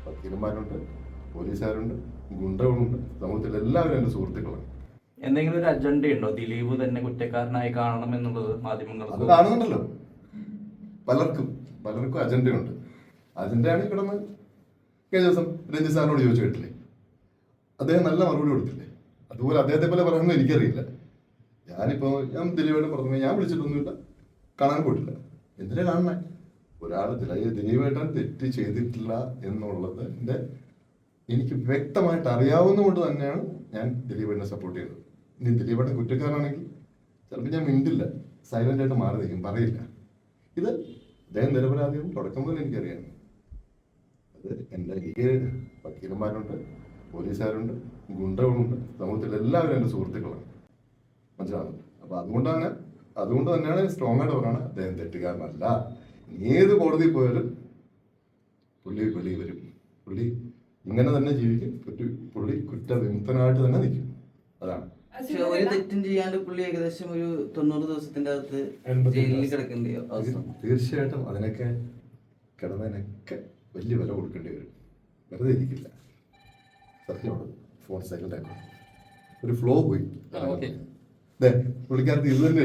വക്കീലന്മാരുണ്ട്, പോലീസുകാരുണ്ട്, ഗുണ്ടകളുണ്ട്, സമൂഹത്തിൽ എല്ലാവരും എൻ്റെ സുഹൃത്തുക്കളാണ്. എന്തെങ്കിലും ഒരു അജണ്ട ഉണ്ടോ ദിലീപ് തന്നെ കുറ്റക്കാരനായി കാണണം എന്നുള്ളത് മാധ്യമങ്ങൾ അത് കാണുന്നുണ്ടല്ലോ. പലർക്കും അജണ്ടയുണ്ട്. അജണ്ടയാണ് കിടന്ന് കഴിഞ്ഞ ദിവസം രഞ്ജിത് സാറിനോട് ചോദിച്ചു കേട്ടില്ലേ, അദ്ദേഹം നല്ല മറുപടി കൊടുത്തില്ലേ. അതുപോലെ അദ്ദേഹത്തെ പോലെ പറയുന്നത് എനിക്കറിയില്ല. ഞാൻ ദിലീപേട്ടൻ പറഞ്ഞു, ഞാൻ വിളിച്ചിട്ടൊന്നുമില്ല, കാണാൻ പോയിട്ടില്ല. എന്തിനാ കാണണേ? ഒരാൾ ദിലീപേട്ടൻ തെറ്റ് ചെയ്തിട്ടില്ല എന്നുള്ളത് എനിക്ക് വ്യക്തമായിട്ട് അറിയാവുന്നതുകൊണ്ട് തന്നെയാണ് ഞാൻ ദിലീപേട്ടനെ സപ്പോർട്ട് ചെയ്തത്. ഇനി ദിലീപേട്ടൻ കുറ്റക്കാരാണെങ്കിൽ ചിലപ്പോൾ ഞാൻ മിണ്ടില്ല, സൈലന്റ് ആയിട്ട് മാറി നിൽക്കും, പറയില്ല. ഇത് അദ്ദേഹം നിരപരാധിയും തുടക്കം പോലെ എനിക്കറിയാം. അത് എനിക്ക് വക്കീലന്മാരുണ്ട്, പോലീസുകാരുണ്ട്, ഗുണ്ടകളുണ്ട്, സമൂഹത്തിൽ എല്ലാവരും എൻ്റെ സുഹൃത്തുക്കളാണ്. മനസ്സിലാകുന്നത്. അപ്പൊ അതുകൊണ്ട് തന്നെയാണ് സ്ട്രോങ് ആയിട്ട് പറയുന്നത്, അദ്ദേഹം തെറ്റുകാരനല്ല. ഏത് കോടതി പോയാലും പുള്ളി വെളി വരും, പുള്ളി ഇങ്ങനെ തന്നെ ജീവിക്കും, പുള്ളി കുറ്റവിമുക്തനായിട്ട് തന്നെ നിൽക്കും. അതാണ്. ഒരു തെറ്റും ചെയ്യാണ്ട് പുള്ളി ഏകദേശം ഒരു 90 ദിവസത്തിന്റെ അകത്ത് ജയിലിൽ കിടക്കേണ്ടി അവസ്ഥ. തീർച്ചയായിട്ടും അതിനൊക്കെ കിടന്നതിനൊക്കെ വലിയ വില കൊടുക്കേണ്ടി വരും. വെറുതെ ഇരിക്കില്ല. സത്യമാണ്. ഫോൺ സൈലന്റ് ആയിരുന്നു, ഒരു ഫ്ലോ പോയി. പുള്ളിക്കാരത്ത് ഇത് തന്നെ